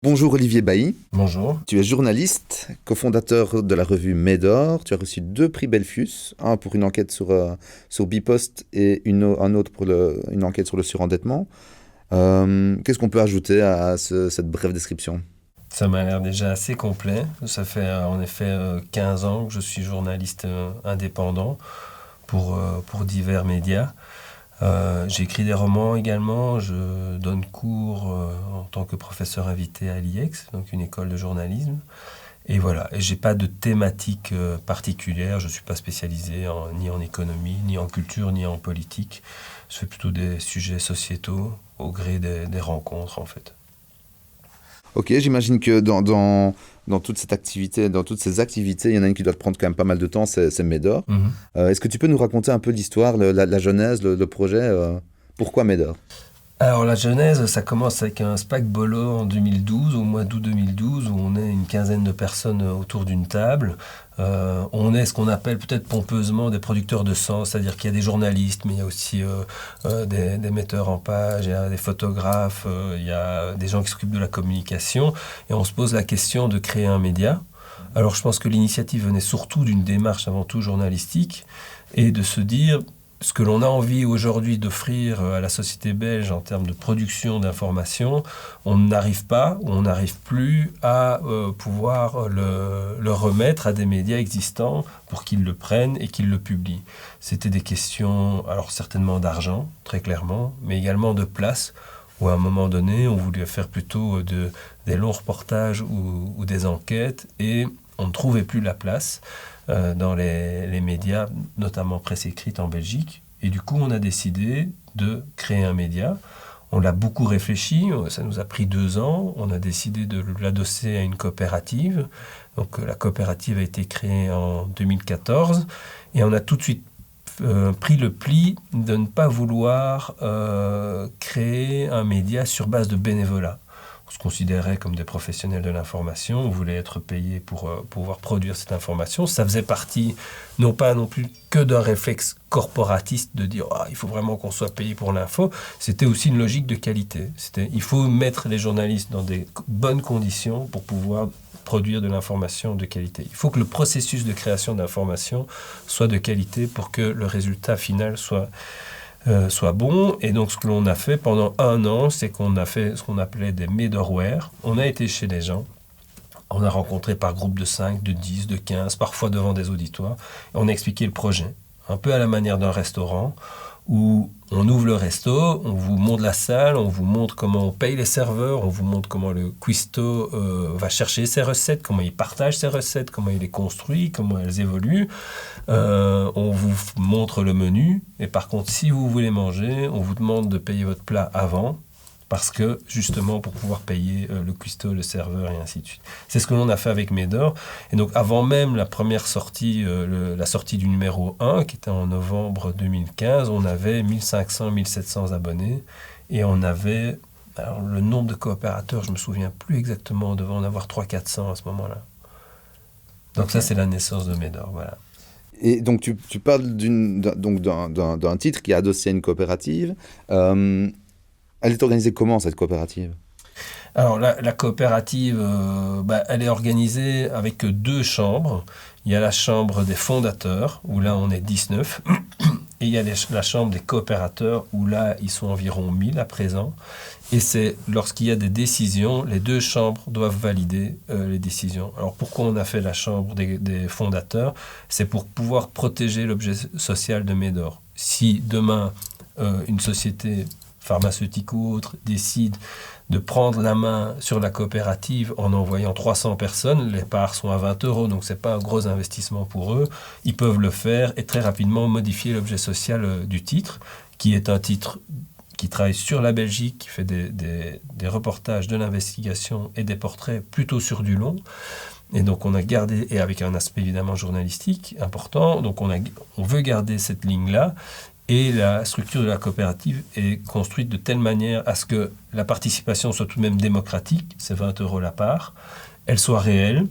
Bonjour Olivier Bailly, Bonjour. tu es journaliste, cofondateur de la revue Médor. Tu as reçu deux prix Belfius, un pour une enquête sur Bipost et un autre pour une enquête sur le surendettement. Qu'est-ce qu'on peut ajouter à cette brève description? Ça m'a l'air déjà assez complet. Ça fait en effet 15 ans que je suis journaliste indépendant pour divers médias. J'écris des romans également. Je donne cours en tant que professeur invité à l'IEX, donc une école de journalisme. Et voilà. Et j'ai pas de thématique particulière. Je suis pas spécialisé ni en économie, ni en culture, ni en politique. Je fais plutôt des sujets sociétaux au gré des rencontres en fait. Ok, j'imagine que dans toute cette activité, dans toutes ces activités, il y en a une qui doit te prendre quand même pas mal de temps, c'est Médor. Mhm. Est-ce que tu peux nous raconter un peu l'histoire, la genèse, le projet pourquoi Médor? Alors la genèse, ça commence avec un SPAC Bolo en 2012, au mois d'août 2012, où on est une quinzaine de personnes autour d'une table. On est ce qu'on appelle peut-être pompeusement des producteurs de sens, c'est-à-dire qu'il y a des journalistes, mais il y a aussi des metteurs en page, il y a des photographes, il y a des gens qui s'occupent de la communication, et on se pose la question de créer un média. Alors je pense que l'initiative venait surtout d'une démarche avant tout journalistique, et de se dire ce que l'on a envie aujourd'hui d'offrir à la société belge en termes de production d'informations, on n'arrive pas ou on n'arrive plus à pouvoir le remettre à des médias existants pour qu'ils le prennent et qu'ils le publient. C'était des questions, alors certainement d'argent, très clairement, mais également de place, où à un moment donné, on voulait faire plutôt des longs reportages ou des enquêtes, et on ne trouvait plus la place dans les médias, notamment presse écrite en Belgique. Et du coup, on a décidé de créer un média. On l'a beaucoup réfléchi, ça nous a pris 2 ans. On a décidé de l'adosser à une coopérative. Donc la coopérative a été créée en 2014 et on a tout de suite pris le pli de ne pas vouloir créer un média sur base de bénévolat. On se considérait comme des professionnels de l'information, on voulait être payé pour pouvoir produire cette information. Ça faisait partie, non pas non plus que d'un réflexe corporatiste de dire il faut vraiment qu'on soit payé pour l'info, c'était aussi une logique de qualité. Il faut mettre les journalistes dans des bonnes conditions pour pouvoir produire de l'information de qualité. Il faut que le processus de création d'information soit de qualité pour que le résultat final soit bon. Et donc, ce que l'on a fait pendant 1 an, c'est qu'on a fait ce qu'on appelait des Medorware. On a été chez les gens. On a rencontré par groupe de 5, de 10, de 15, parfois devant des auditoires. Et on a expliqué le projet, un peu à la manière d'un restaurant, où on ouvre le resto, on vous montre la salle, on vous montre comment on paye les serveurs, on vous montre comment le cuistot va chercher ses recettes, comment il partage ses recettes, comment il les construit, comment elles évoluent. On vous montre le menu. Et par contre, si vous voulez manger, on vous demande de payer votre plat avant, parce que justement pour pouvoir payer le cuistot, le serveur et ainsi de suite. C'est ce que l'on a fait avec Médor. Et donc avant même la première sortie, la sortie du numéro 1, qui était en novembre 2015, on avait 1500, 1700 abonnés et on avait, alors le nombre de coopérateurs, je ne me souviens plus exactement, on devait en avoir 300-400 à ce moment-là. Donc ça, Ok. c'est la naissance de Médor, voilà. Et donc tu parles d'un titre qui est adossé à une coopérative. Euh, Elle est organisée comment cette coopérative? Alors la coopérative, elle est organisée avec 2 chambres. Il y a la chambre des fondateurs, où là on est 19, et il y a la chambre des coopérateurs, où là ils sont environ 1000 à présent. Et c'est lorsqu'il y a des décisions, les 2 chambres doivent valider les décisions. Alors pourquoi on a fait la chambre des fondateurs? C'est pour pouvoir protéger l'objet social de Médor. Si demain une société pharmaceutique ou autre décide de prendre la main sur la coopérative en envoyant 300 personnes, les parts sont à 20 euros, donc ce n'est pas un gros investissement pour eux. Ils peuvent le faire et très rapidement modifier l'objet social du titre, qui est un titre qui travaille sur la Belgique, qui fait des reportages, de l'investigation et des portraits plutôt sur du long. Et donc on a gardé, et avec un aspect évidemment journalistique important, donc on veut garder cette ligne-là. Et la structure de la coopérative est construite de telle manière à ce que la participation soit tout de même démocratique, c'est 20 euros la part, elle soit réelle.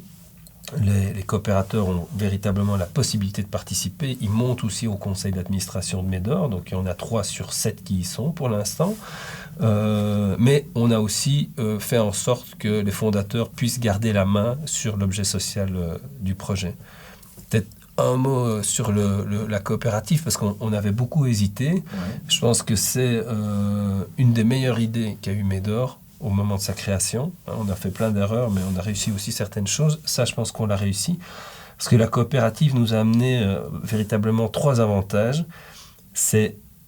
Les coopérateurs ont véritablement la possibilité de participer. Ils montent aussi au conseil d'administration de Médor, donc il y en a 3 sur 7 qui y sont pour l'instant. Mais on a aussi fait en sorte que les fondateurs puissent garder la main sur l'objet social du projet. Peut-être un mot sur la coopérative, parce qu'on avait beaucoup hésité. Ouais. Je pense que c'est une des meilleures idées qu'a eu Médor au moment de sa création. On a fait plein d'erreurs, mais on a réussi aussi certaines choses. Ça, je pense qu'on l'a réussi. Parce que la coopérative nous a amené véritablement 3 avantages.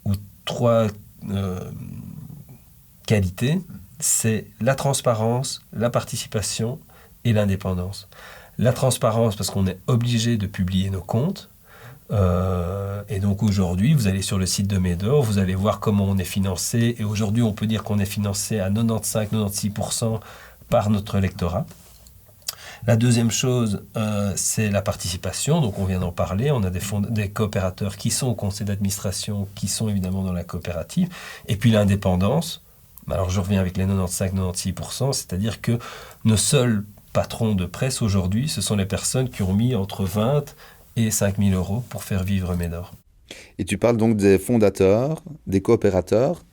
Ou 3 qualités. C'est la transparence, la participation et l'indépendance. La transparence, parce qu'on est obligé de publier nos comptes. Et donc aujourd'hui, vous allez sur le site de Médor, vous allez voir comment on est financé. Et aujourd'hui, on peut dire qu'on est financé à 95-96% par notre lectorat. La deuxième chose, c'est la participation. Donc on vient d'en parler. On a des coopérateurs qui sont au conseil d'administration, qui sont évidemment dans la coopérative. Et puis l'indépendance. Alors je reviens avec les 95-96%, c'est-à-dire que nos seuls patrons de presse aujourd'hui, ce sont les personnes qui ont mis entre 20 et 5 000 euros pour faire vivre Médor. Et tu parles donc des fondateurs, des coopérateurs.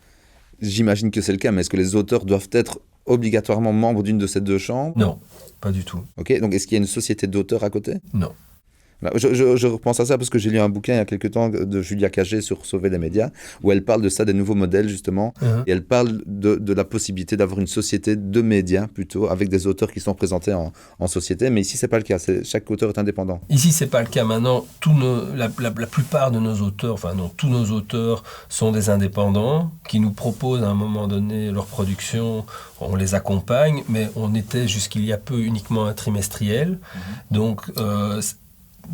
J'imagine que c'est le cas, mais est-ce que les auteurs doivent être obligatoirement membres d'une de ces 2 chambres ? Non, pas du tout. Ok, donc est-ce qu'il y a une société d'auteurs à côté ? Non. Je repense à ça parce que j'ai lu un bouquin il y a quelques temps de Julia Cagé sur Sauver les médias, où elle parle de ça, des nouveaux modèles justement, et elle parle de la possibilité d'avoir une société de médias plutôt, avec des auteurs qui sont présentés en société, mais ici c'est pas le cas, chaque auteur est indépendant. Ici c'est pas le cas. Maintenant, la plupart de nos auteurs, enfin non, tous nos auteurs sont des indépendants qui nous proposent à un moment donné leur production, on les accompagne, mais on était jusqu'il y a peu uniquement un trimestriel, donc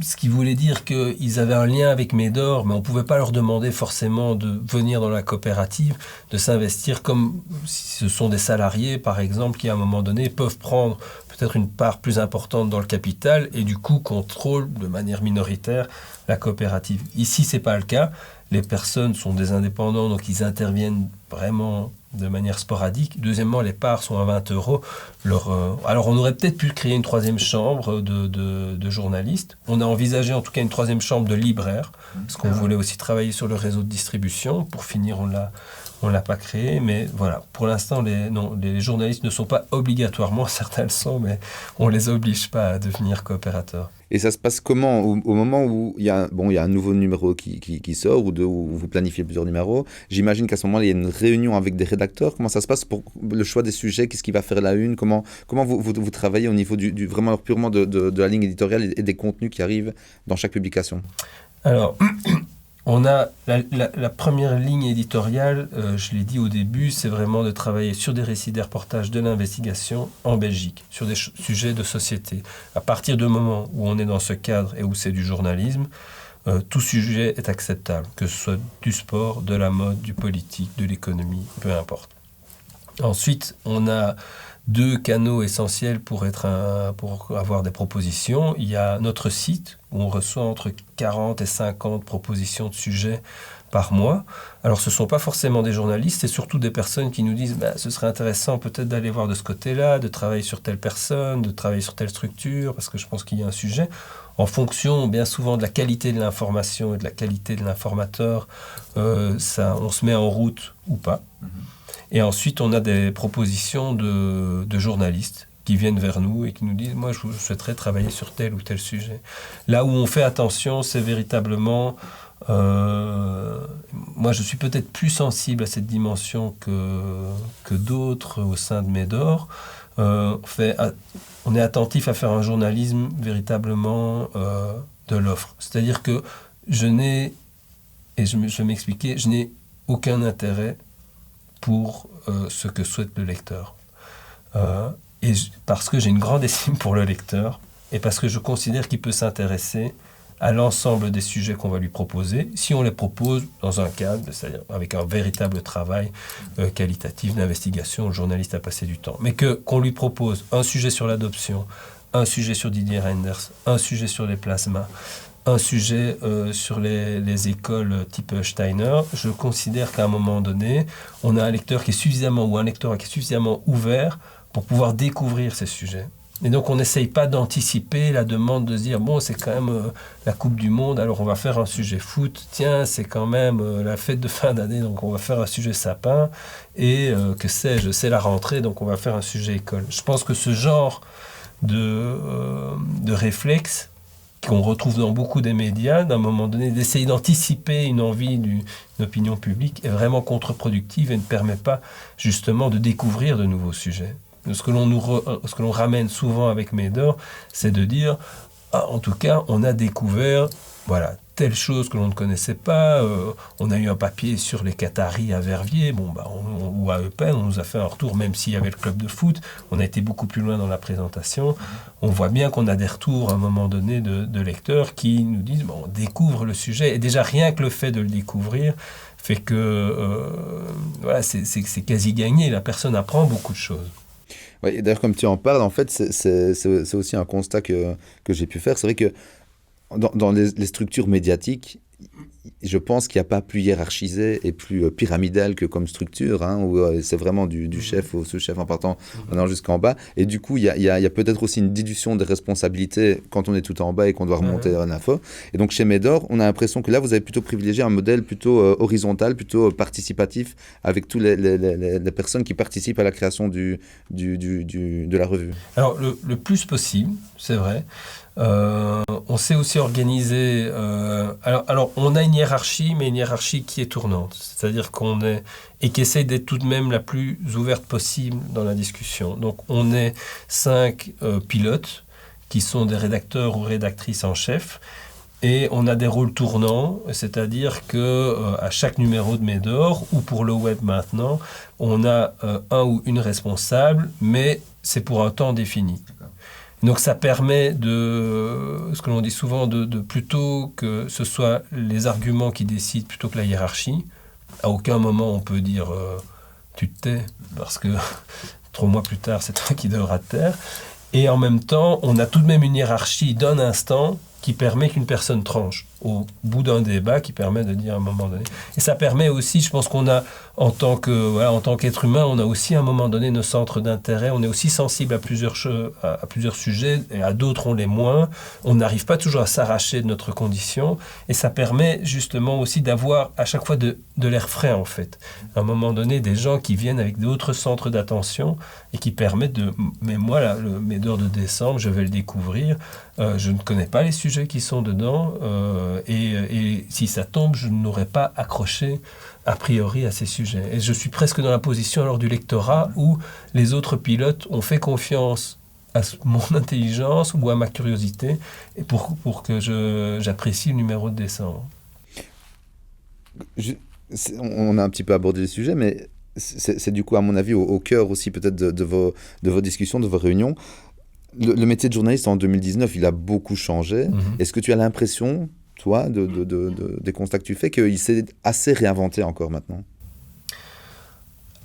ce qui voulait dire qu'ils avaient un lien avec Médor, mais on ne pouvait pas leur demander forcément de venir dans la coopérative, de s'investir comme si ce sont des salariés, par exemple, qui à un moment donné peuvent prendre peut-être une part plus importante dans le capital et du coup contrôlent de manière minoritaire la coopérative. Ici, ce n'est pas le cas. Les personnes sont des indépendants, donc ils interviennent vraiment de manière sporadique. Deuxièmement, les parts sont à 20 euros. Alors, on aurait peut-être pu créer une 3e chambre de journalistes. On a envisagé en tout cas une 3e chambre de libraires, parce qu'on voulait aussi travailler sur le réseau de distribution. Pour finir, on l'a pas créé, mais voilà. Pour l'instant, les journalistes ne sont pas obligatoirement, certains le sont, mais on les oblige pas à devenir coopérateurs. Et ça se passe comment au moment où il y a un nouveau numéro qui sort, où vous planifiez plusieurs numéros? J'imagine qu'à ce moment-là, il y a une réunion avec des rédacteurs. Comment ça se passe pour le choix des sujets? Qu'est-ce qui va faire la une? Comment vous travaillez au niveau vraiment purement de la ligne éditoriale et des contenus qui arrivent dans chaque publication? Alors, on a la première ligne éditoriale, je l'ai dit au début, c'est vraiment de travailler sur des récits, des reportages, de l'investigation en Belgique, sur des sujets de société. À partir du moment où on est dans ce cadre et où c'est du journalisme, tout sujet est acceptable, que ce soit du sport, de la mode, du politique, de l'économie, peu importe. Ensuite, on a 2 canaux essentiels pour avoir des propositions. Il y a notre site où on reçoit entre 40 et 50 propositions de sujets par mois. Alors ce ne sont pas forcément des journalistes, c'est surtout des personnes qui nous disent ce serait intéressant peut-être d'aller voir de ce côté-là, de travailler sur telle personne, de travailler sur telle structure, parce que je pense qu'il y a un sujet. En fonction bien souvent de la qualité de l'information et de la qualité de l'informateur, on se met en route ou pas. Et ensuite, on a des propositions de journalistes qui viennent vers nous et qui nous disent « Moi, je souhaiterais travailler sur tel ou tel sujet ». Là où on fait attention, c'est véritablement... moi, je suis peut-être plus sensible à cette dimension que d'autres au sein de Médor. On est attentif à faire un journalisme véritablement de l'offre. C'est-à-dire que je vais m'expliquer, je n'ai aucun intérêt pour ce que souhaite le lecteur. Parce que j'ai une grande estime pour le lecteur et parce que je considère qu'il peut s'intéresser à l'ensemble des sujets qu'on va lui proposer, si on les propose dans un cadre, c'est-à-dire avec un véritable travail qualitatif d'investigation, le journaliste a passé du temps. Mais qu'on lui propose un sujet sur l'adoption, un sujet sur Didier Reinders, un sujet sur les plasmas, un sujet sur les écoles type Steiner, je considère qu'à un moment donné, on a un lecteur qui est suffisamment ouvert pour pouvoir découvrir ces sujets. Et donc on n'essaye pas d'anticiper la demande, de se dire bon, c'est quand même la Coupe du Monde, alors on va faire un sujet foot. Tiens, c'est quand même la fête de fin d'année, donc on va faire un sujet sapin. Et que sais-je, c'est la rentrée, donc on va faire un sujet école. Je pense que ce genre de réflexe qu'on retrouve dans beaucoup des médias, d'un moment donné, d'essayer d'anticiper une envie d'une opinion publique est vraiment contre-productive et ne permet pas justement de découvrir de nouveaux sujets. Ce que l'on ramène souvent avec Médor, c'est de dire, en tout cas, on a découvert voilà, telle chose que l'on ne connaissait pas. On a eu un papier sur les Qataris à Verviers, ou à Eupen, on nous a fait un retour, même s'il y avait le club de foot. On a été beaucoup plus loin dans la présentation. On voit bien qu'on a des retours à un moment donné de lecteurs qui nous disent, on découvre le sujet. Et déjà, rien que le fait de le découvrir fait que voilà, c'est quasi gagné. La personne apprend beaucoup de choses. Ouais, d'ailleurs, comme tu en parles, en fait, c'est aussi un constat que j'ai pu faire. C'est vrai que dans les structures médiatiques, je pense qu'il n'y a pas plus hiérarchisé et plus pyramidal que comme structure, hein, où c'est vraiment du chef au sous-chef en partant jusqu'en bas. Et du coup, il y a peut-être aussi une dilution des responsabilités quand on est tout en bas et qu'on doit remonter à l'info. Et donc, chez Médor, on a l'impression que là, vous avez plutôt privilégié un modèle plutôt horizontal, plutôt participatif, avec toutes les personnes qui participent à la création de la revue. Alors, le plus possible, c'est vrai. On s'est aussi organisé. Alors, on a une hiérarchie, mais une hiérarchie qui est tournante. C'est-à-dire qu'on est et qui essaye d'être tout de même la plus ouverte possible dans la discussion. Donc, on est 5 pilotes qui sont des rédacteurs ou rédactrices en chef. Et on a des rôles tournants, c'est-à-dire que à chaque numéro de Médor, ou pour le web maintenant, on a un ou une responsable, mais c'est pour un temps défini. Donc ça permet ce que l'on dit souvent, de plutôt que ce soit les arguments qui décident plutôt que la hiérarchie. À aucun moment on peut dire tu te tais, parce que 3 mois plus tard c'est toi qui devras te taire. Et en même temps, on a tout de même une hiérarchie d'un instant qui permet qu'une personne tranche au bout d'un débat, qui permet de dire à un moment donné. Et ça permet aussi, je pense qu'on a, en tant qu'être humain, on a aussi à un moment donné nos centres d'intérêt, on est aussi sensible à plusieurs sujets, et à d'autres on l'est moins. On n'arrive pas toujours à s'arracher de notre condition, et ça permet justement aussi d'avoir à chaque fois de l'air frais en fait. À un moment donné, des gens qui viennent avec d'autres centres d'attention, et qui permettent de... Mais moi, là, le Médor de décembre, je vais le découvrir, je ne connais pas les sujets qui sont dedans, et si ça tombe, je n'aurais pas accroché a priori à ces sujets. Et je suis presque dans la position alors du lectorat où les autres pilotes ont fait confiance à mon intelligence ou à ma curiosité et pour que j'apprécie le numéro de décembre. On a un petit peu abordé le sujet, mais c'est du coup, à mon avis, au cœur aussi peut-être de vos discussions, de vos réunions. Le métier de journaliste en 2019, il a beaucoup changé. Est-ce que tu as l'impression, toi, des constats que tu fais, qu'il s'est assez réinventé encore maintenant?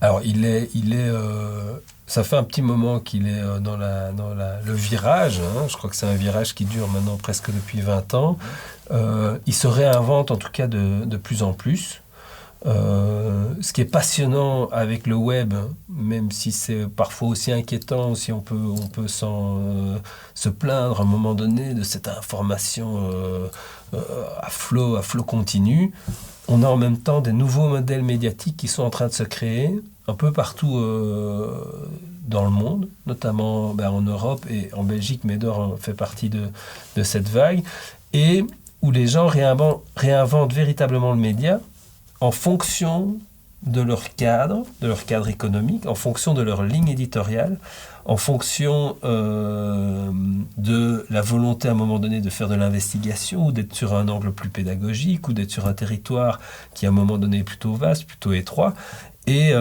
Alors, ça fait un petit moment qu'il est dans le virage. Hein. Je crois que c'est un virage qui dure maintenant presque depuis 20 ans. Il se réinvente en tout cas de plus en plus. Ce qui est passionnant avec le web, même si c'est parfois aussi inquiétant, si on peut se plaindre à un moment donné de cette information à flot continu, on a en même temps des nouveaux modèles médiatiques qui sont en train de se créer un peu partout dans le monde, notamment en Europe et en Belgique. Médor fait partie de cette vague, et où les gens réinventent véritablement le média en fonction de leur cadre économique, en fonction de leur ligne éditoriale, en fonction de la volonté à un moment donné de faire de l'investigation, ou d'être sur un angle plus pédagogique, ou d'être sur un territoire qui à un moment donné est plutôt vaste, plutôt étroit, et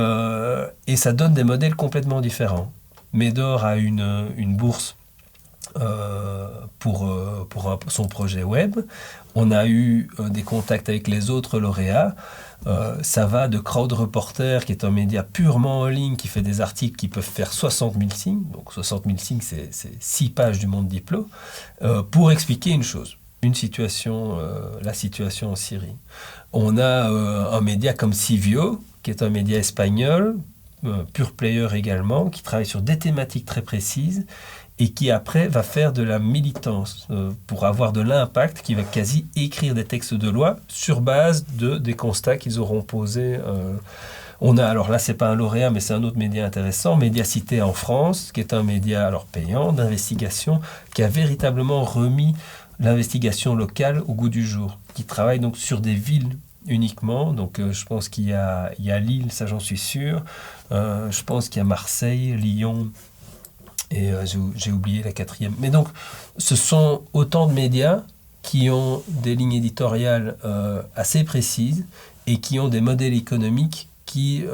ça donne des modèles complètement différents. Médor a une bourse pour son projet web. On a eu des contacts avec les autres lauréats. Ça va de Crowd Reporter, qui est un média purement en ligne, qui fait des articles qui peuvent faire 60 000 signes. Donc 60 000 signes, c'est 6 pages du Monde Diplo, pour expliquer une chose, la situation en Syrie. On a un média comme Civio, qui est un média espagnol, pure player également, qui travaille sur des thématiques très précises et qui après va faire de la militance pour avoir de l'impact, qui va quasi écrire des textes de loi sur base des constats qu'ils auront posés. On a, alors là, c'est pas un lauréat, mais c'est un autre média intéressant, Médiacité en France, qui est un média alors payant, d'investigation, qui a véritablement remis l'investigation locale au goût du jour, qui travaille donc sur des villes uniquement. Donc je pense qu'il y a Lille, ça j'en suis sûr. Je pense qu'il y a Marseille, Lyon, et j'ai oublié la quatrième. Mais donc, ce sont autant de médias qui ont des lignes éditoriales assez précises et qui ont des modèles économiques qui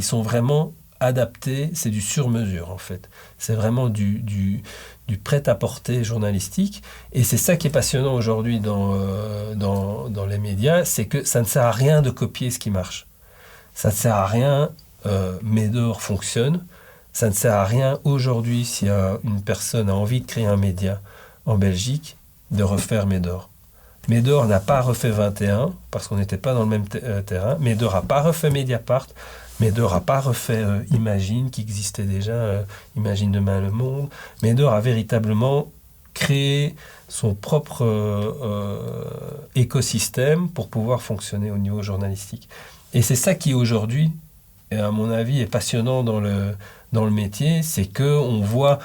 sont vraiment adaptés. C'est du sur-mesure, en fait. C'est vraiment du prêt-à-porter journalistique. Et c'est ça qui est passionnant aujourd'hui dans les médias, c'est que ça ne sert à rien de copier ce qui marche. Ça ne sert à rien, Médor fonctionne. Ça ne sert à rien aujourd'hui, si une personne a envie de créer un média en Belgique, de refaire Médor. Médor n'a pas refait 21, parce qu'on n'était pas dans le même terrain. Médor n'a pas refait Mediapart. Médor n'a pas refait Imagine, qui existait déjà, Imagine demain le monde. Médor a véritablement créé son propre écosystème pour pouvoir fonctionner au niveau journalistique. Et c'est ça qui aujourd'hui, et à mon avis, est passionnant dans le métier, c'est qu'on voit,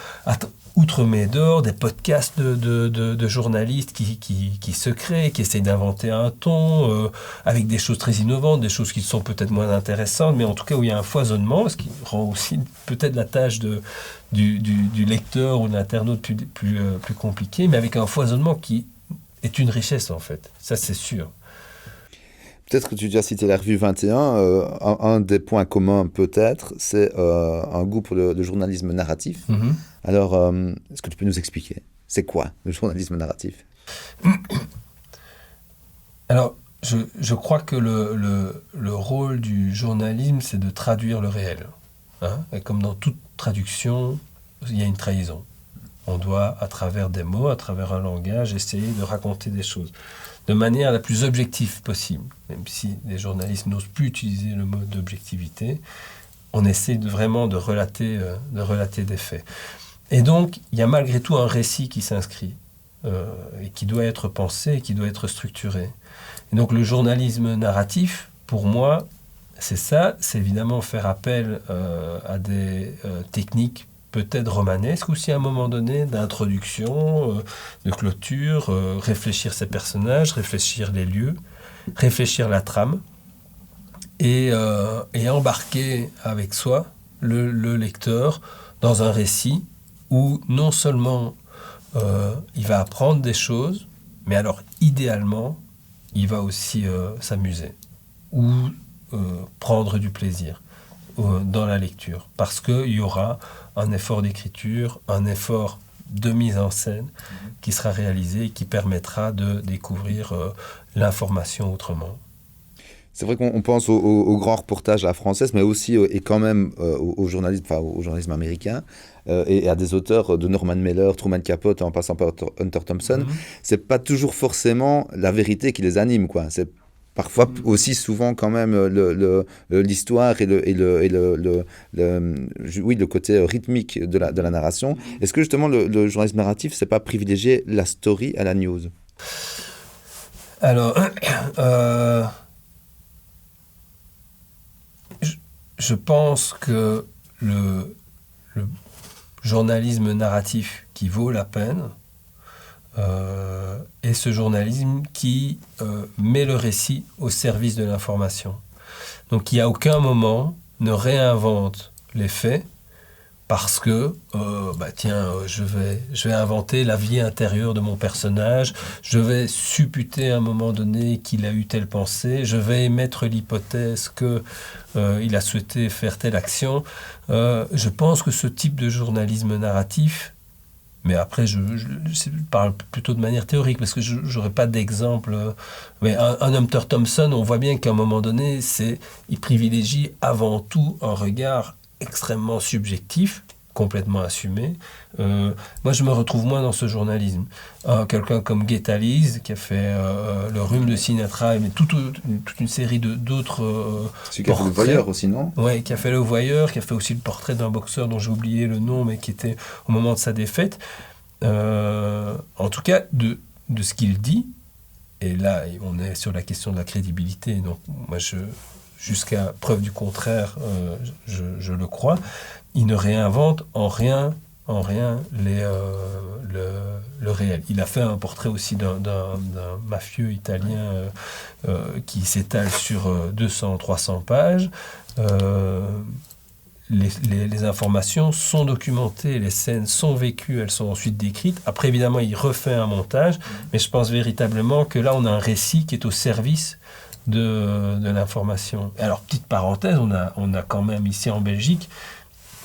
outre Médor, des podcasts de journalistes qui se créent, qui essayent d'inventer un ton, avec des choses très innovantes, des choses qui sont peut-être moins intéressantes, mais en tout cas où il y a un foisonnement, ce qui rend aussi peut-être la tâche du lecteur ou de l'internaute plus compliquée, mais avec un foisonnement qui est une richesse en fait, ça c'est sûr. Peut-être que tu as déjà cité la revue 21. Un des points communs, peut-être, c'est un goût pour le journalisme narratif. Mm-hmm. Alors, est-ce que tu peux nous expliquer? C'est quoi le journalisme narratif? Alors, je crois que le rôle du journalisme, c'est de traduire le réel. Hein? Et comme dans toute traduction, il y a une trahison. On doit, à travers des mots, à travers un langage, essayer de raconter des choses de manière la plus objective possible. Même si les journalistes n'osent plus utiliser le mot d'objectivité, on essaie vraiment de relater des faits. Et donc, il y a malgré tout un récit qui s'inscrit, et qui doit être pensé, et qui doit être structuré. Et donc, le journalisme narratif, pour moi, c'est ça, c'est évidemment faire appel à des techniques peut-être romanesque aussi à un moment donné, d'introduction, de clôture, réfléchir ses personnages, réfléchir les lieux, réfléchir la trame, et embarquer avec soi le lecteur dans un récit où non seulement il va apprendre des choses, mais alors idéalement, il va aussi s'amuser ou prendre du plaisir dans la lecture, parce qu'il y aura un effort d'écriture, un effort de mise en scène qui sera réalisé et qui permettra de découvrir l'information autrement. C'est vrai qu'on pense au grand reportage à la française, mais aussi et quand même au journalisme américain et à des auteurs de Norman Mailer, Truman Capote, en passant par Hunter Thompson. C'est pas toujours forcément la vérité qui les anime, quoi. C'est parfois aussi souvent quand même l'histoire et le côté rythmique de la narration. Est-ce que justement le journalisme narratif, c'est pas privilégier la story à la news? Alors, je pense que le journalisme narratif qui vaut la peine est ce journalisme qui met le récit au service de l'information. Donc qui à aucun moment ne réinvente les faits parce que je vais inventer la vie intérieure de mon personnage, je vais supputer à un moment donné qu'il a eu telle pensée, je vais émettre l'hypothèse qu'il a souhaité faire telle action. Je pense que ce type de journalisme narratif, mais après je parle plutôt de manière théorique parce que je n'aurai pas d'exemple, mais un Hunter Thompson, on voit bien qu'à un moment donné, il privilégie avant tout un regard extrêmement subjectif, complètement assumé. Moi, je me retrouve moins dans ce journalisme. Quelqu'un comme Guetta-Lise, qui a fait Le Rhume de Sinatra, mais toute une série d'autres Celui qui a fait Le Voyeur aussi, non? Oui, qui a fait Le Voyeur, qui a fait aussi le portrait d'un boxeur dont j'ai oublié le nom, mais qui était au moment de sa défaite. En tout cas, de ce qu'il dit, et là, on est sur la question de la crédibilité, donc moi, jusqu'à preuve du contraire, je le crois, il ne réinvente en rien le réel. Il a fait un portrait aussi d'un mafieux italien qui s'étale sur 200-300 pages. Les informations sont documentées, les scènes sont vécues, elles sont ensuite décrites. Après, évidemment, il refait un montage, mais je pense véritablement que là, on a un récit qui est au service de l'information. Alors, petite parenthèse, on a quand même ici en Belgique,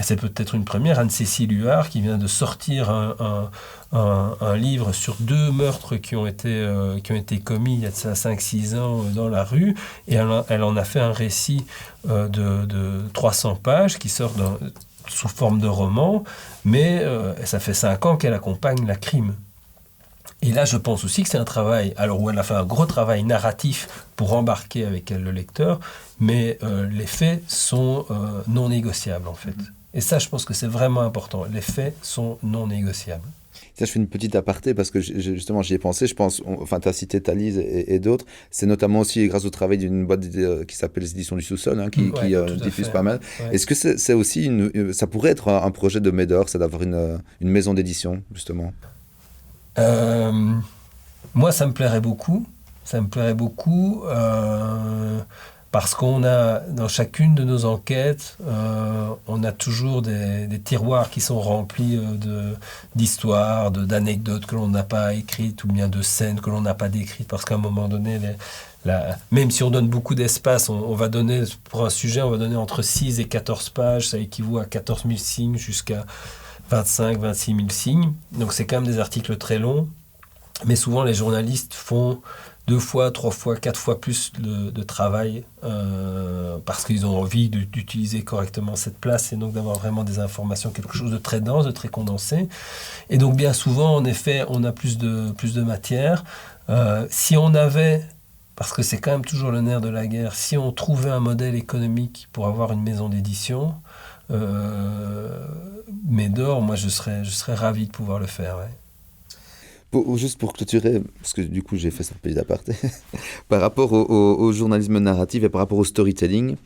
c'est peut-être une première, Anne-Cécile Huard qui vient de sortir un livre sur 2 meurtres qui ont été commis il y a 5-6 ans dans la rue, et elle en a fait un récit de 300 pages qui sort sous forme de roman, mais ça fait 5 ans qu'elle accompagne la crime. Et là, je pense aussi que c'est un travail, alors où elle a fait un gros travail narratif pour embarquer avec elle le lecteur, mais les faits sont non négociables en fait. Et ça, je pense que c'est vraiment important. Les faits sont non négociables. Ça, je fais une petite aparté parce que justement, j'y ai pensé. Je pense, enfin, tu as cité Thalys et d'autres. C'est notamment aussi grâce au travail d'une boîte qui s'appelle les Éditions du Sous-Sol, hein, qui diffuse pas mal. Ouais. Est-ce que c'est aussi ça pourrait être un projet de Médor, c'est d'avoir une maison d'édition, justement? Moi, ça me plairait beaucoup. Parce qu'on a, dans chacune de nos enquêtes, on a toujours des tiroirs qui sont remplis d'histoires, d'anecdotes que l'on n'a pas écrites, ou bien de scènes que l'on n'a pas décrites, parce qu'à un moment donné, même si on donne beaucoup d'espace, on va donner, pour un sujet, on va donner entre 6 et 14 pages, ça équivaut à 14 000 signes jusqu'à 25-26 000 signes. Donc c'est quand même des articles très longs, mais souvent les journalistes font 2 fois, 3 fois, 4 fois plus de travail parce qu'ils ont envie d'utiliser correctement cette place et donc d'avoir vraiment des informations, quelque chose de très dense, de très condensé. Et donc bien souvent, en effet, on a plus de matière. Si on avait, parce que c'est quand même toujours le nerf de la guerre, si on trouvait un modèle économique pour avoir une maison d'édition, Médor, moi je serais ravi de pouvoir le faire. Ouais. Juste pour clôturer, parce que du coup j'ai fait cette petite aparté, par rapport au journalisme narratif et par rapport au storytelling,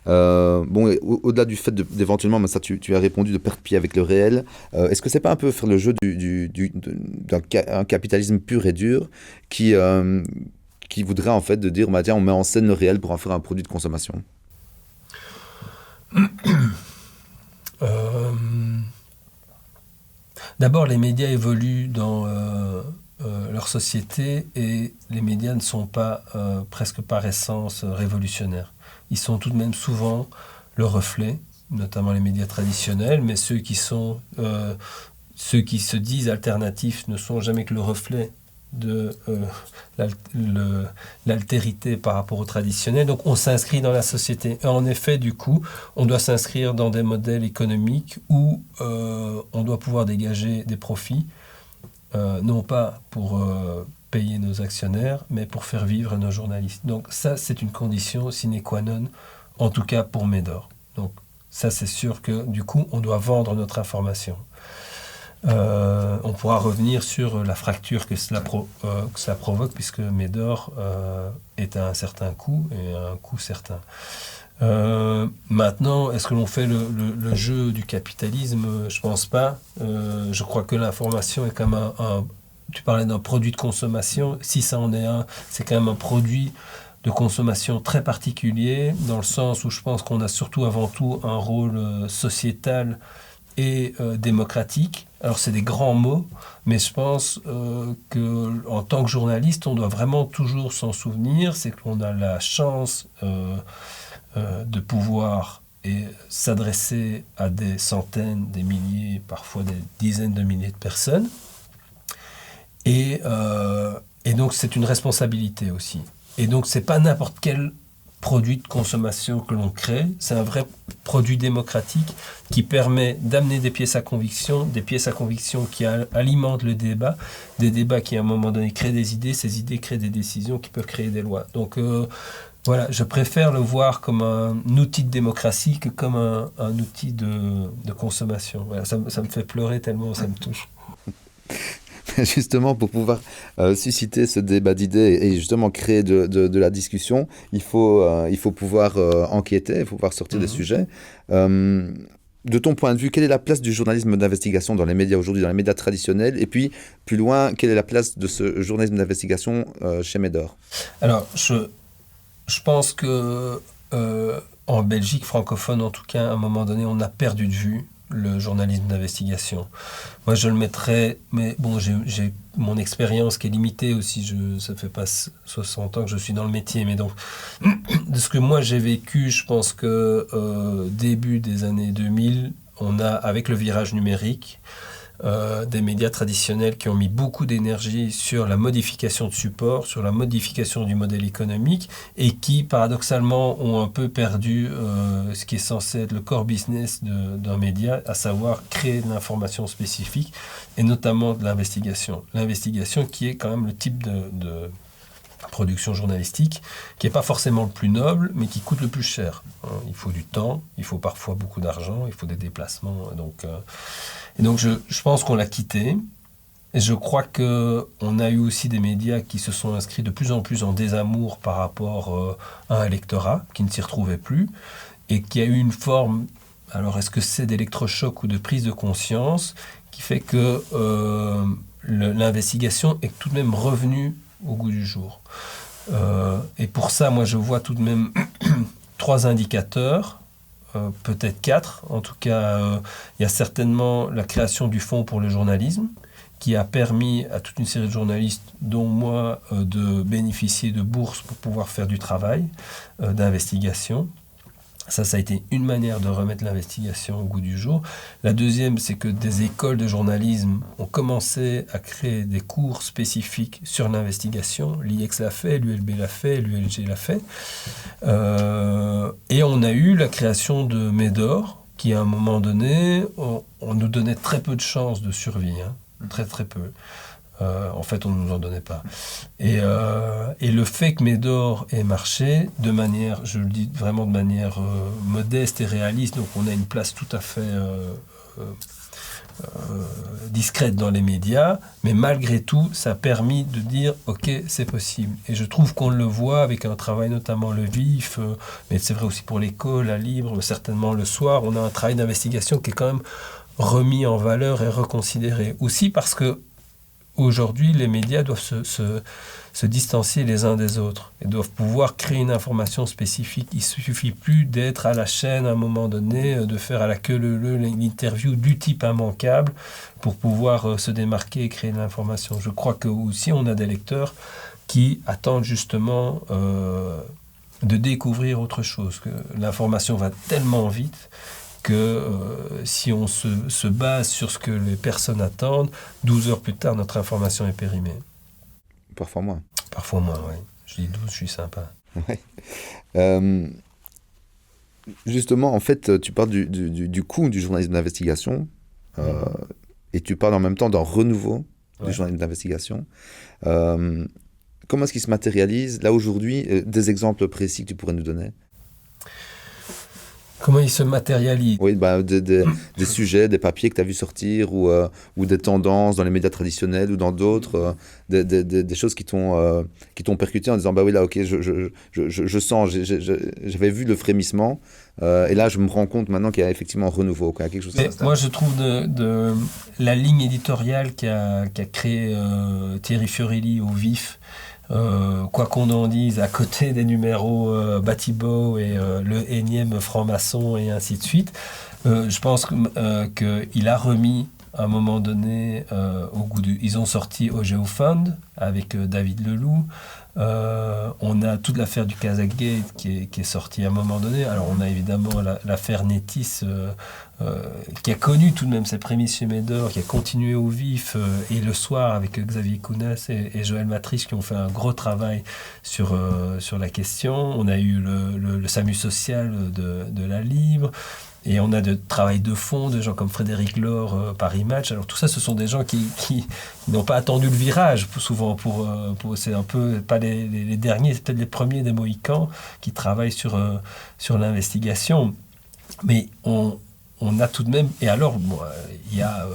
au-delà du fait d'éventuellement, mais ça tu as répondu, de perdre pied avec le réel, est-ce que c'est pas un peu faire le jeu d'un capitalisme pur et dur qui voudrait en fait de dire, tiens, on met en scène le réel pour en faire un produit de consommation? D'abord, les médias évoluent dans leur société et les médias ne sont pas, presque par essence, révolutionnaires. Ils sont tout de même souvent le reflet, notamment les médias traditionnels, mais ceux qui se disent alternatifs ne sont jamais que le reflet de l'altérité par rapport au traditionnel. Donc on s'inscrit dans la société. Et en effet, du coup, on doit s'inscrire dans des modèles économiques où on doit pouvoir dégager des profits, non pas pour payer nos actionnaires, mais pour faire vivre nos journalistes. Donc ça, c'est une condition sine qua non, en tout cas pour Médor. Donc ça, c'est sûr que du coup, on doit vendre notre information. On pourra revenir sur la fracture que cela provoque, puisque Médor est à un certain coût, et à un coût certain. Maintenant, est-ce que l'on fait le jeu du capitalisme? Je pense pas. Je crois que l'information est comme tu parlais d'un produit de consommation. Si ça en est un, c'est quand même un produit de consommation très particulier, dans le sens où je pense qu'on a surtout avant tout un rôle sociétal et démocratique. Alors c'est des grands mots, mais je pense qu'en tant que journaliste, on doit vraiment toujours s'en souvenir, c'est qu'on a la chance de pouvoir s'adresser à des centaines, des milliers, parfois des dizaines de milliers de personnes. Et donc c'est une responsabilité aussi. Et donc c'est pas n'importe quel produit de consommation que l'on crée, c'est un vrai produit démocratique qui permet d'amener des pièces à conviction qui alimentent le débat, des débats qui à un moment donné créent des idées, ces idées créent des décisions qui peuvent créer des lois. Donc voilà, je préfère le voir comme un outil de démocratie que comme un outil de consommation. Voilà, ça me fait pleurer tellement ça me touche. Justement, pour pouvoir susciter ce débat d'idées et justement créer de la discussion, il faut pouvoir enquêter, il faut pouvoir sortir des sujets. De ton point de vue, quelle est la place du journalisme d'investigation dans les médias aujourd'hui, dans les médias traditionnels? Et puis, plus loin, quelle est la place de ce journalisme d'investigation chez Médor? Alors, je pense que en Belgique francophone, en tout cas, à un moment donné, on a perdu de vue le journalisme d'investigation. Moi, je le mettrais, mais bon, j'ai mon expérience qui est limitée aussi. Ça fait pas 60 ans que je suis dans le métier, mais donc, de ce que moi j'ai vécu, je pense que début des années 2000, on a, avec le virage numérique, des médias traditionnels qui ont mis beaucoup d'énergie sur la modification de support, sur la modification du modèle économique et qui, paradoxalement, ont un peu perdu ce qui est censé être le core business d'un média, à savoir créer de l'information spécifique et notamment de l'investigation. L'investigation qui est quand même le type de production journalistique qui n'est pas forcément le plus noble, mais qui coûte le plus cher. Il faut du temps, il faut parfois beaucoup d'argent, il faut des déplacements. Donc je pense qu'on l'a quitté. Et je crois qu'on a eu aussi des médias qui se sont inscrits de plus en plus en désamour par rapport à un électorat qui ne s'y retrouvait plus et qui a eu une forme, alors est-ce que c'est d'électrochoc ou de prise de conscience, qui fait que l'investigation est tout de même revenue au goût du jour. Et pour ça, moi, je vois tout de même 3 indicateurs, peut-être 4. En tout cas, il y a certainement la création du Fonds pour le journalisme, qui a permis à toute une série de journalistes, dont moi, de bénéficier de bourses pour pouvoir faire du travail d'investigation. Ça a été une manière de remettre l'investigation au goût du jour. La deuxième, c'est que des écoles de journalisme ont commencé à créer des cours spécifiques sur l'investigation. L'IEX l'a fait, l'ULB l'a fait, l'ULG l'a fait. Et on a eu la création de Médor, qui à un moment donné, on nous donnait très peu de chances de survie, très très peu. En fait, on ne nous en donnait pas. Et le fait que Médor ait marché de manière, je le dis vraiment de manière modeste et réaliste, donc on a une place tout à fait discrète dans les médias, mais malgré tout, ça a permis de dire « Ok, c'est possible ». Et je trouve qu'on le voit avec un travail notamment le vif, mais c'est vrai aussi pour l'école, la Libre, certainement le soir, on a un travail d'investigation qui est quand même remis en valeur et reconsidéré. Aussi parce que aujourd'hui, les médias doivent se distancier les uns des autres et doivent pouvoir créer une information spécifique. Il ne suffit plus d'être à la chaîne à un moment donné, de faire à la queue leu l'interview du type immanquable pour pouvoir se démarquer et créer de l'information. Je crois que aussi on a des lecteurs qui attendent justement de découvrir autre chose, que l'information va tellement vite que si on se base sur ce que les personnes attendent, 12 heures plus tard, notre information est périmée. Parfois moins. Parfois moins, oui. Je dis 12, je suis sympa. Ouais. Justement, en fait, tu parles du coût du journalisme d'investigation et tu parles en même temps d'un renouveau du journalisme d'investigation. Comment est-ce qu'il se matérialise, là, aujourd'hui, des exemples précis que tu pourrais nous donner? Comment il se matérialise? Oui, des sujets, des papiers que tu as vu sortir ou des tendances dans les médias traditionnels ou dans d'autres, des choses qui t'ont percuté en disant bah oui là ok je sens, j'avais vu le frémissement et là je me rends compte maintenant qu'il y a effectivement un renouveau, qu'il y a quelque chose. Moi je trouve de la ligne éditoriale qu'a créée Thierry Fiorelli au vif. Quoi qu'on en dise, à côté des numéros Batibo et le énième franc-maçon et ainsi de suite, je pense qu'il a remis à un moment donné, ils ont sorti OGEO Fund avec David Leloup. On a toute l'affaire du Kazakh-Gate qui est sortie à un moment donné. Alors on a évidemment l'affaire Netis qui a connu tout de même ses prémices chez Médor, qui a continué au vif et le soir avec Xavier Kounas et Joël Matriche qui ont fait un gros travail sur la question. On a eu le SAMU social de la Libre. Et on a de travail de fond, de gens comme Frédéric Laure, Paris Match. Alors tout ça, ce sont des gens qui n'ont pas attendu le virage, souvent. C'est un peu, pas les derniers, c'est peut-être les premiers des Mohicans qui travaillent sur l'investigation. Mais on a tout de même... Et alors, il y a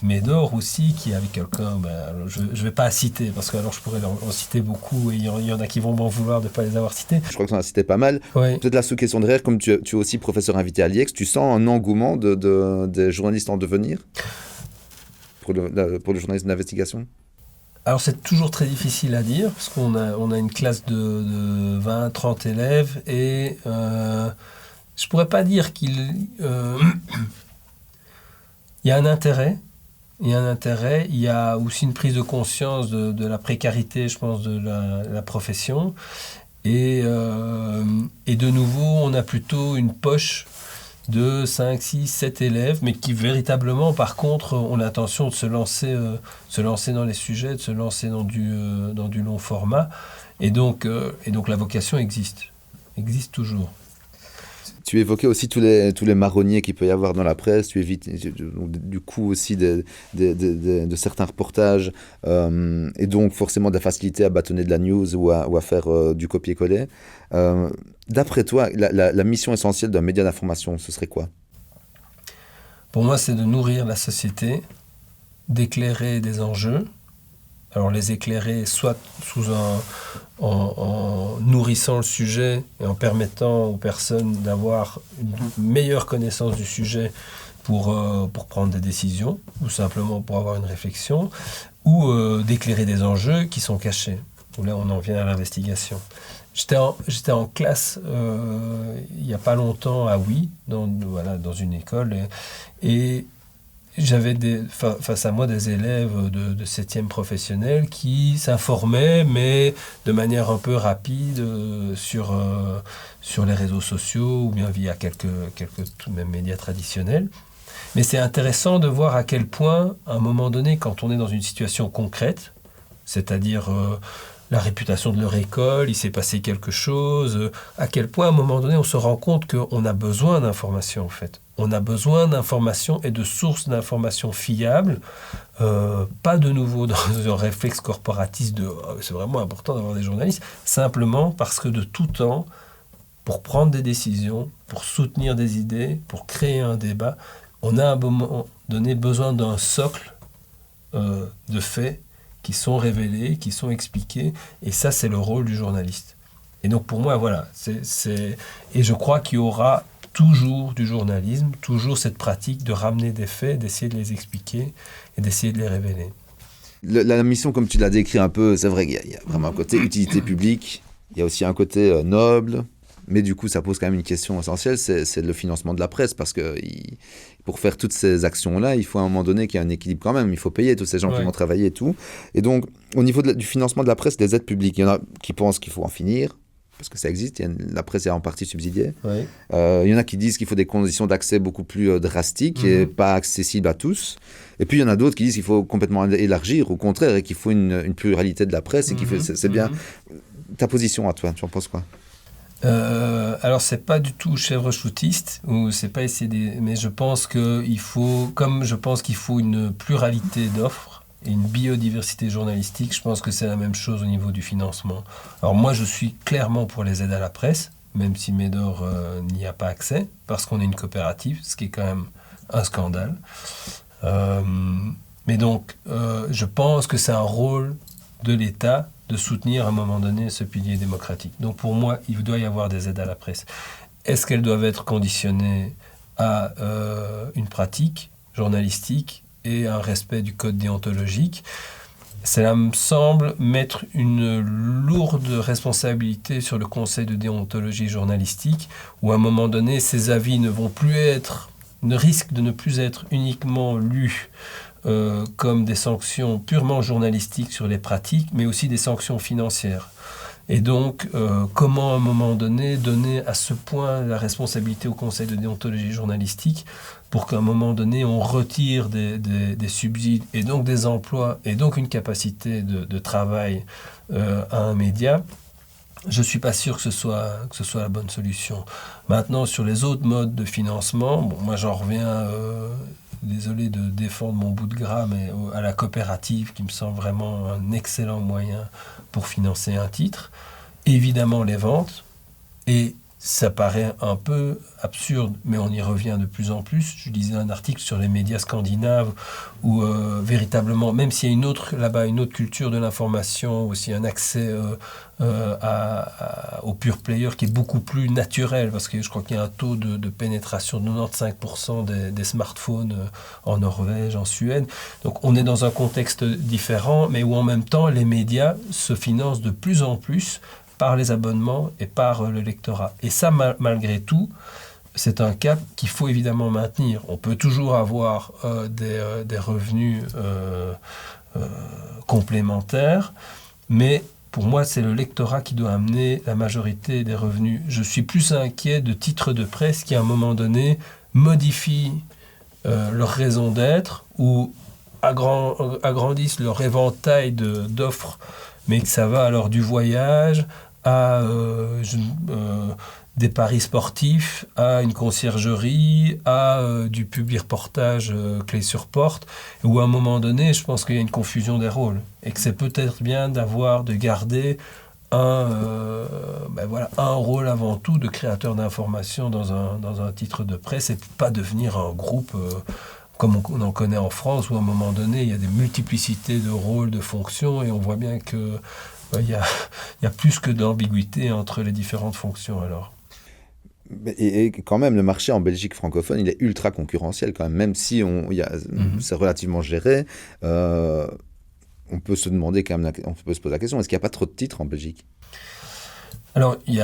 Médor aussi, qui est avec quelqu'un... je ne vais pas citer, parce que alors je pourrais en citer beaucoup, et il y en a qui vont m'en vouloir de ne pas les avoir cités. Je crois que tu en as cité pas mal. Ouais. Peut-être la sous-question derrière, comme tu es aussi professeur invité à l'IEX, tu sens un engouement des journalistes en devenir pour le journalisme d'investigation? Alors c'est toujours très difficile à dire, parce qu'on a une classe de 20, 30 élèves, et je ne pourrais pas dire qu'il y a un intérêt. Il y a un intérêt, il y a aussi une prise de conscience de la précarité, je pense, de la profession. Et de nouveau, on a plutôt une poche de 5, 6, 7 élèves, mais qui véritablement, par contre, ont l'intention de se lancer dans les sujets, de se lancer dans du long format. Et donc la vocation existe toujours. Tu évoquais aussi tous les marronniers qu'il peut y avoir dans la presse. Tu évites du coup aussi de certains reportages et donc forcément de la facilité à bâtonner de la news ou à faire du copier-coller. D'après toi, la mission essentielle d'un média d'information, ce serait quoi? Pour moi, c'est de nourrir la société, d'éclairer des enjeux. Alors les éclairer soit en nourrissant le sujet et en permettant aux personnes d'avoir une meilleure connaissance du sujet pour prendre des décisions, ou simplement pour avoir une réflexion, ou d'éclairer des enjeux qui sont cachés. Là, on en vient à l'investigation. J'étais en classe il n'y a pas longtemps à Oui, dans une école, et j'avais face à moi des élèves de 7e professionnel qui s'informaient, mais de manière un peu rapide sur les réseaux sociaux ou bien via quelques tout de même médias traditionnels. Mais c'est intéressant de voir à quel point, à un moment donné, quand on est dans une situation concrète, c'est-à-dire la réputation de leur école, il s'est passé quelque chose, à quel point, à un moment donné, on se rend compte qu'on a besoin d'informations, en fait. On a besoin d'informations et de sources d'informations fiables, pas de nouveau dans un réflexe corporatiste de c'est vraiment important d'avoir des journalistes, simplement parce que de tout temps, pour prendre des décisions, pour soutenir des idées, pour créer un débat, on a à un moment donné besoin d'un socle de faits qui sont révélés, qui sont expliqués, et ça c'est le rôle du journaliste. Et donc pour moi, voilà, et je crois qu'il y aura toujours du journalisme, toujours cette pratique de ramener des faits, d'essayer de les expliquer et d'essayer de les révéler. La mission, comme tu l'as décrit un peu, c'est vrai qu'il y a vraiment un côté utilité publique, il y a aussi un côté noble, mais du coup ça pose quand même une question essentielle, c'est le financement de la presse, parce que pour faire toutes ces actions-là, il faut à un moment donné qu'il y ait un équilibre quand même, il faut payer tous ces gens qui vont travailler et tout. Et donc au niveau du financement de la presse, des aides publiques, il y en a qui pensent qu'il faut en finir, parce que ça existe, la presse est en partie subsidiée. Oui. Il y en a qui disent qu'il faut des conditions d'accès beaucoup plus drastiques et pas accessibles à tous. Et puis il y en a d'autres qui disent qu'il faut complètement élargir, au contraire, et qu'il faut une pluralité de la presse, et c'est bien. Ta position à toi, tu en penses quoi? Alors c'est pas du tout chèvre-choutiste, ou c'est pas essayer mais je pense qu'il faut, comme je pense qu'il faut une pluralité d'offres, et une biodiversité journalistique, je pense que c'est la même chose au niveau du financement. Alors moi, je suis clairement pour les aides à la presse, même si Médor n'y a pas accès, parce qu'on est une coopérative, ce qui est quand même un scandale. Mais donc, je pense que c'est un rôle de l'État de soutenir à un moment donné ce pilier démocratique. Donc pour moi, il doit y avoir des aides à la presse. Est-ce qu'elles doivent être conditionnées à une pratique journalistique et un respect du code déontologique? Cela me semble mettre une lourde responsabilité sur le Conseil de déontologie journalistique, où à un moment donné, ces avis ne vont plus être ne risquent de ne plus être uniquement lus comme des sanctions purement journalistiques sur les pratiques, mais aussi des sanctions financières. Et donc, comment à un moment donné donner à ce point la responsabilité au Conseil de déontologie journalistique pour qu'à un moment donné on retire des subsides et donc des emplois et donc une capacité de travail à un média. Je ne suis pas sûr que ce soit la bonne solution. Maintenant, sur les autres modes de financement, bon, moi j'en reviens, désolé de défendre mon bout de gras, mais à la coopérative qui me semble vraiment un excellent moyen pour financer un titre. Évidemment les ventes, et ça paraît un peu absurde, mais on y revient de plus en plus. Je lisais un article sur les médias scandinaves où véritablement, même s'il y a une autre culture de l'information, aussi un accès au pure player qui est beaucoup plus naturel, parce que je crois qu'il y a un taux de pénétration de 95% des smartphones en Norvège, en Suède. Donc on est dans un contexte différent, mais où en même temps les médias se financent de plus en plus par les abonnements et par le lectorat. Et ça, malgré tout, c'est un cap qu'il faut évidemment maintenir. On peut toujours avoir des revenus complémentaires, mais pour moi, c'est le lectorat qui doit amener la majorité des revenus. Je suis plus inquiet de titres de presse qui, à un moment donné, modifient leur raison d'être ou agrandissent leur éventail d'offres, mais que ça va alors du voyage à des paris sportifs, à une conciergerie, à du public reportage clé sur porte, où à un moment donné, je pense qu'il y a une confusion des rôles, et que c'est peut-être bien de garder un rôle avant tout de créateur d'information dans un titre de presse, et pas devenir un groupe comme on en connaît en France, où à un moment donné, il y a des multiplicités de rôles, de fonctions, et on voit bien que il y a plus que d'ambiguïté entre les différentes fonctions alors. Et quand même, le marché en Belgique francophone, il est ultra concurrentiel quand même si c'est relativement géré. On peut se demander quand même, on peut se poser la question, est-ce qu'il n'y a pas trop de titres en Belgique ? Alors, il n'y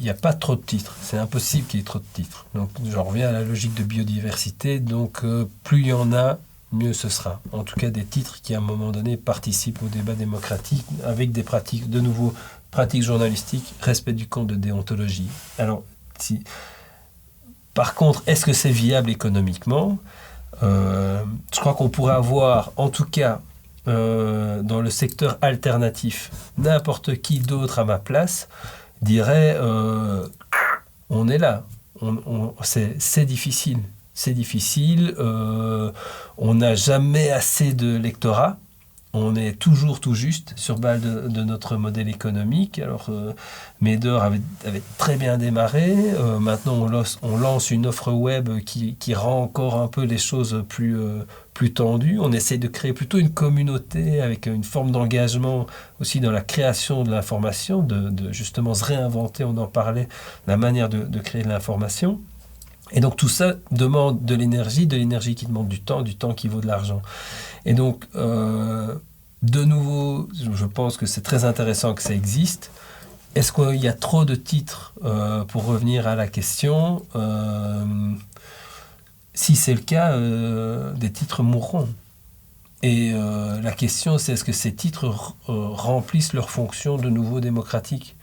a pas trop de titres. C'est impossible qu'il y ait trop de titres. Donc, j'en reviens à la logique de biodiversité. Donc, plus il y en a, mieux ce sera. En tout cas, des titres qui, à un moment donné, participent au débat démocratique avec des pratiques, de nouveau, pratiques journalistiques, respect du code de déontologie. Alors, par contre, est-ce que c'est viable économiquement ? Je crois qu'on pourrait avoir, en tout cas, dans le secteur alternatif, n'importe qui d'autre à ma place dirait on est là, c'est difficile. C'est difficile, on n'a jamais assez de lectorat, on est toujours tout juste sur base de notre modèle économique. Alors, Médor avait très bien démarré, maintenant on lance une offre web qui rend encore un peu les choses plus tendues. On essaie de créer plutôt une communauté avec une forme d'engagement aussi dans la création de l'information, de justement se réinventer, on en parlait, la manière de créer de l'information. Et donc tout ça demande de l'énergie qui demande du temps qui vaut de l'argent. Et donc, de nouveau, je pense que c'est très intéressant que ça existe. Est-ce qu'il y a trop de titres pour revenir à la question si c'est le cas, des titres mourront. Et la question, c'est est-ce que ces titres remplissent leur fonction de nouveau démocratique ?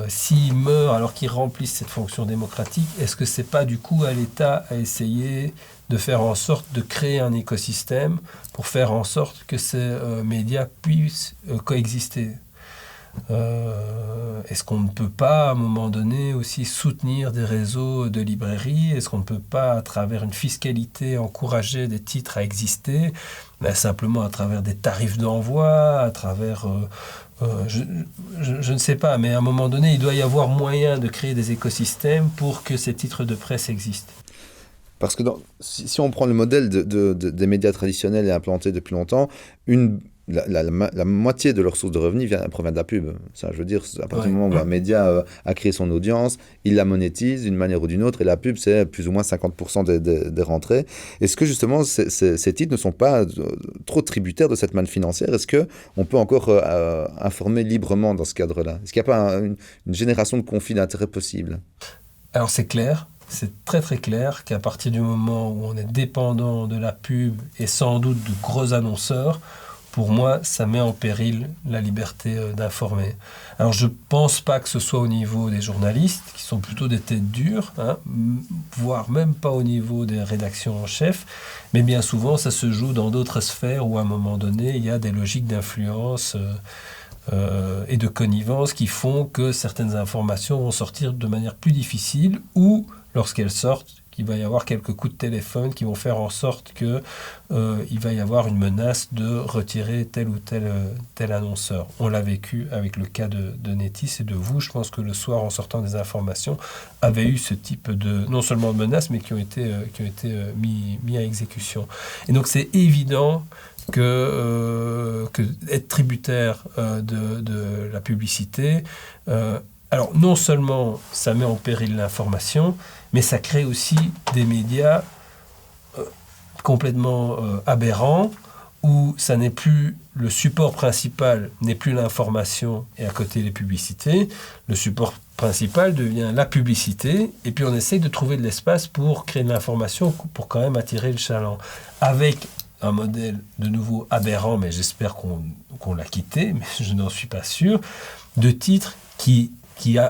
S'ils meurent alors qu'ils remplissent cette fonction démocratique, est-ce que c'est pas du coup à l'État à essayer de faire en sorte de créer un écosystème pour faire en sorte que ces médias puissent coexister ? Est-ce qu'on ne peut pas à un moment donné aussi soutenir des réseaux de librairies ? Est-ce qu'on ne peut pas à travers une fiscalité encourager des titres à exister ? Simplement à travers des tarifs d'envoi, à travers... je ne sais pas, mais à un moment donné, il doit y avoir moyen de créer des écosystèmes pour que ces titres de presse existent. Parce que si on prend le modèle des médias traditionnels et implantés depuis longtemps, la moitié de leur source de revenus provient de la pub. Ça, je veux dire, à partir du moment où un média a créé son audience, il la monétise d'une manière ou d'une autre, et la pub, c'est plus ou moins 50% des rentrées. Est-ce que justement, ces titres ne sont pas trop tributaires de cette manne financière ? Est-ce qu'on peut encore informer librement dans ce cadre-là ? Est-ce qu'il n'y a pas une génération de conflits d'intérêts possible ? Alors c'est clair, c'est très très clair qu'à partir du moment où on est dépendant de la pub et sans doute de gros annonceurs, pour moi, ça met en péril la liberté d'informer. Alors, je ne pense pas que ce soit au niveau des journalistes, qui sont plutôt des têtes dures, voire même pas au niveau des rédactions en chef, mais bien souvent, ça se joue dans d'autres sphères où, à un moment donné, il y a des logiques d'influence et de connivence qui font que certaines informations vont sortir de manière plus difficile ou, lorsqu'elles sortent, qu'il va y avoir quelques coups de téléphone qui vont faire en sorte qu'il va y avoir une menace de retirer tel ou tel annonceur. On l'a vécu avec le cas de Netis et de vous. Je pense que le soir, en sortant des informations, avait eu ce type de, non seulement de menaces, mais qui ont été mis à exécution. Et donc, c'est évident que être tributaire de la publicité, alors non seulement ça met en péril l'information, mais ça crée aussi des médias complètement aberrants, où ça n'est plus le support principal, n'est plus l'information et à côté les publicités. Le support principal devient la publicité, et puis on essaye de trouver de l'espace pour créer de l'information, pour quand même attirer le chaland. Avec un modèle de nouveau aberrant, mais j'espère qu'on l'a quitté, mais je n'en suis pas sûr, de titres qui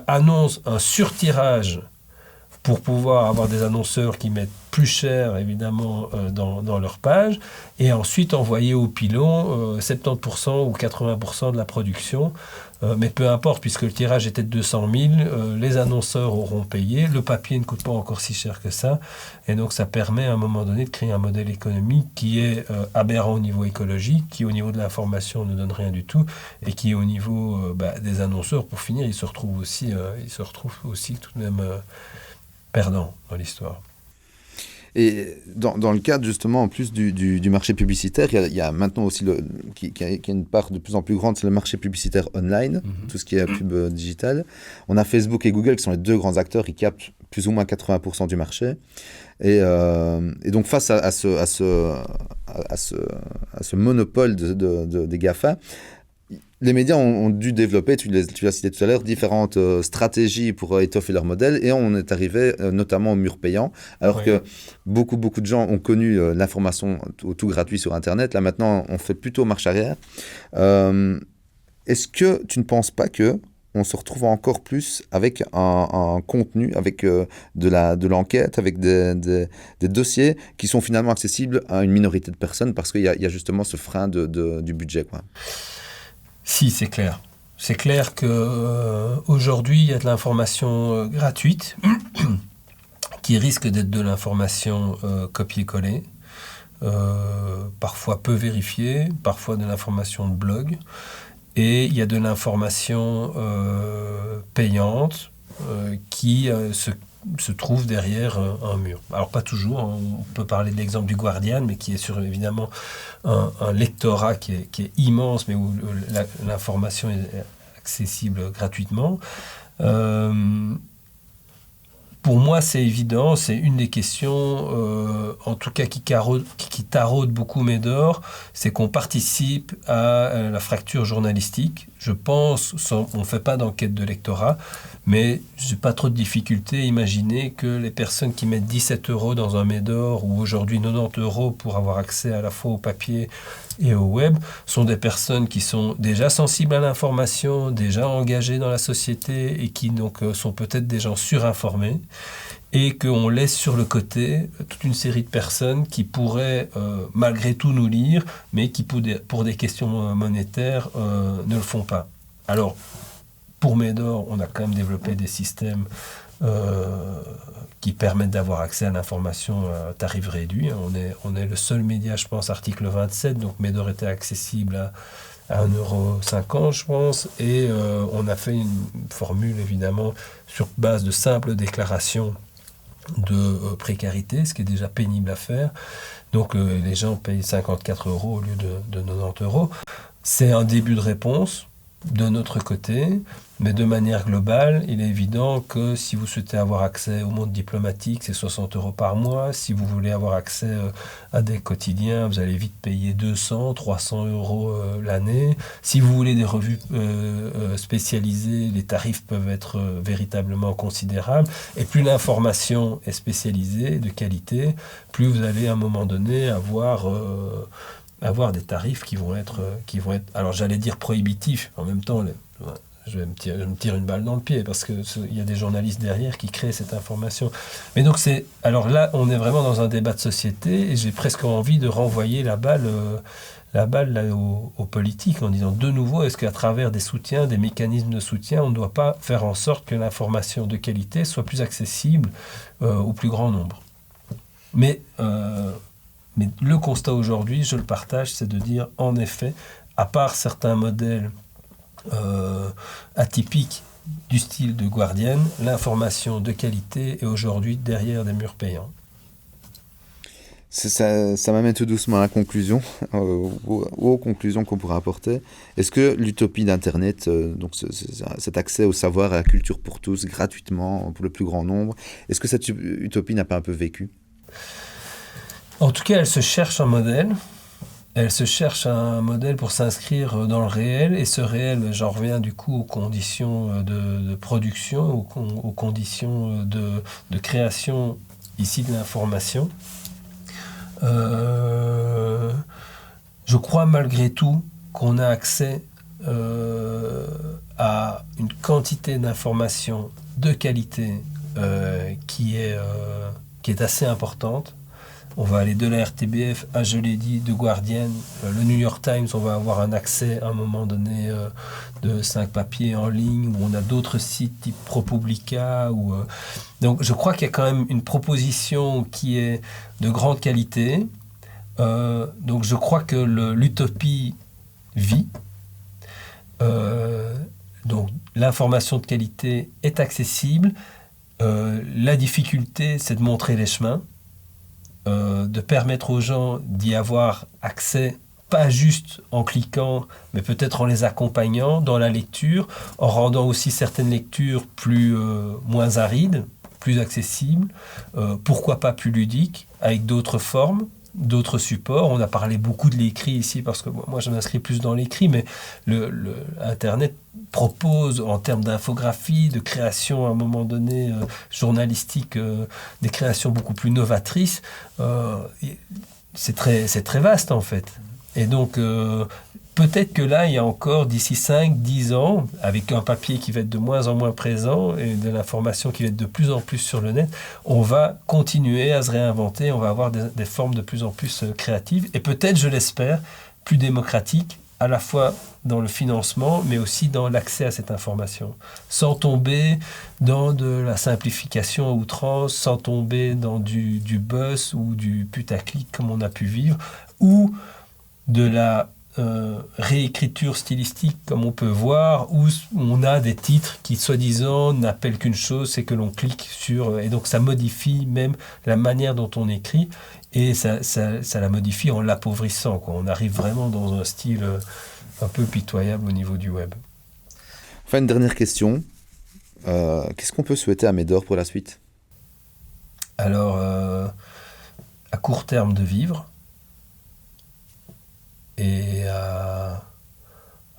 annoncent un surtirage pour pouvoir avoir des annonceurs qui mettent plus cher, évidemment, dans leur page, et ensuite envoyer au pilon 70% ou 80% de la production. Mais peu importe, puisque le tirage était de 200 000, les annonceurs auront payé, le papier ne coûte pas encore si cher que ça, et donc ça permet à un moment donné de créer un modèle économique qui est aberrant au niveau écologique, qui au niveau de l'information ne donne rien du tout, et qui au niveau des annonceurs, pour finir, ils se retrouvent aussi tout de même perdants dans l'histoire. Et dans le cadre justement en plus du marché publicitaire, il y a maintenant aussi qui a une part de plus en plus grande, c'est le marché publicitaire online, tout ce qui est pub digitale. On a Facebook et Google qui sont les deux grands acteurs qui captent plus ou moins 80% du marché. Et donc face à ce monopole des GAFA, les médias ont dû développer, tu l'as cité tout à l'heure, différentes stratégies pour étoffer leur modèle, et on est arrivé notamment au mur payant, alors que beaucoup de gens ont connu l'information tout gratuit sur Internet. Là maintenant, on fait plutôt marche arrière. Est-ce que tu ne penses pas que on se retrouve encore plus avec un contenu, avec de l'enquête, avec des dossiers qui sont finalement accessibles à une minorité de personnes parce qu'il y a justement ce frein du budget, quoi. Si, c'est clair. C'est clair qu'aujourd'hui, il y a de l'information gratuite qui risque d'être de l'information copier-coller, parfois peu vérifiée, parfois de l'information de blog. Et il y a de l'information payante qui se trouve derrière un mur. Alors pas toujours, hein. On peut parler de l'exemple du Guardian, mais qui est sur évidemment un lectorat qui est immense, mais où l'information est accessible gratuitement. Pour moi, c'est évident, c'est une des questions, en tout cas qui taraude beaucoup Médor, c'est qu'on participe à la fracture journalistique. Je pense, on ne fait pas d'enquête de lectorat, mais je n'ai pas trop de difficulté à imaginer que les personnes qui mettent 17 € dans un Médor ou aujourd'hui 90 € pour avoir accès à la fois au papier et au web sont des personnes qui sont déjà sensibles à l'information, déjà engagées dans la société et qui donc sont peut-être des gens surinformés, et qu'on laisse sur le côté toute une série de personnes qui pourraient malgré tout nous lire, mais qui pour des questions monétaires ne le font pas. Alors, pour Médor, on a quand même développé des systèmes qui permettent d'avoir accès à l'information à tarif réduit. On est le seul média, je pense, article 27, donc Médor était accessible à 1,50 €, je pense, et on a fait une formule, évidemment, sur base de simples déclarations de précarité, ce qui est déjà pénible à faire. Donc les gens payent 54 € au lieu de 90 €. C'est un début de réponse. de notre côté, mais de manière globale, il est évident que si vous souhaitez avoir accès au monde diplomatique, c'est 60 € par mois. Si vous voulez avoir accès à des quotidiens, vous allez vite payer 200, 300 € l'année. Si vous voulez des revues spécialisées, les tarifs peuvent être véritablement considérables. Et plus l'information est spécialisée, de qualité, plus vous allez à un moment donné avoir des tarifs qui vont être, alors j'allais dire prohibitifs, en même temps, je me tire une balle dans le pied parce qu'il y a des journalistes derrière qui créent cette information. Mais donc alors là, on est vraiment dans un débat de société et j'ai presque envie de renvoyer la balle là, aux politiques en disant de nouveau, est-ce qu'à travers des soutiens, des mécanismes de soutien, on ne doit pas faire en sorte que l'information de qualité soit plus accessible au plus grand nombre. Mais le constat aujourd'hui, je le partage, c'est de dire, en effet, à part certains modèles atypiques du style de Guardian, l'information de qualité est aujourd'hui derrière des murs payants. Ça m'amène tout doucement à la conclusion, aux conclusions qu'on pourra apporter. Est-ce que l'utopie d'Internet, donc cet accès au savoir et à la culture pour tous, gratuitement, pour le plus grand nombre, est-ce que cette utopie n'a pas un peu vécu ? En tout cas, elle se cherche un modèle. Elle se cherche un modèle pour s'inscrire dans le réel. Et ce réel, j'en reviens du coup aux conditions de production, aux conditions de création ici de l'information. Je crois malgré tout qu'on a accès à une quantité d'informations de qualité qui est assez importante. On va aller de la RTBF à, je l'ai dit, de Guardian, le New York Times, on va avoir un accès à un moment donné de 5 papiers en ligne, où on a d'autres sites type ProPublica. Donc je crois qu'il y a quand même une proposition qui est de grande qualité. Donc je crois que l'utopie vit. Donc l'information de qualité est accessible. La difficulté, c'est de montrer les chemins. De permettre aux gens d'y avoir accès, pas juste en cliquant, mais peut-être en les accompagnant dans la lecture, en rendant aussi certaines lectures moins arides, plus accessibles, pourquoi pas plus ludiques, avec d'autres formes, d'autres supports. On a parlé beaucoup de l'écrit ici, parce que moi je m'inscris plus dans l'écrit, mais Internet propose en termes d'infographie, de création à un moment donné journalistique, des créations beaucoup plus novatrices. C'est très vaste en fait. Et donc peut-être que là, il y a encore d'ici 5-10 ans, avec un papier qui va être de moins en moins présent et de l'information qui va être de plus en plus sur le net, on va continuer à se réinventer, on va avoir des formes de plus en plus créatives et peut-être, je l'espère, plus démocratiques, à la fois dans le financement, mais aussi dans l'accès à cette information, sans tomber dans de la simplification à outrance, sans tomber dans du buzz ou du putaclic comme on a pu vivre, ou de la réécriture stylistique comme on peut voir, où on a des titres qui soi-disant n'appellent qu'une chose, c'est que l'on clique sur, et donc ça modifie même la manière dont on écrit, et ça la modifie en l'appauvrissant, quoi. On arrive vraiment dans un style un peu pitoyable au niveau du web. Enfin, une dernière question. Qu'est-ce qu'on peut souhaiter à Médor pour la suite ? Alors, à court terme de vivre, et à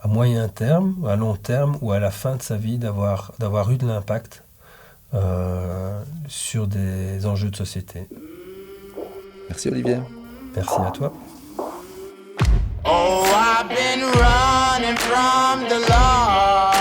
moyen terme, à long terme, ou à la fin de sa vie, d'avoir eu de l'impact sur des enjeux de société. Merci Olivier. Merci à toi. Oh, I've been running from the law.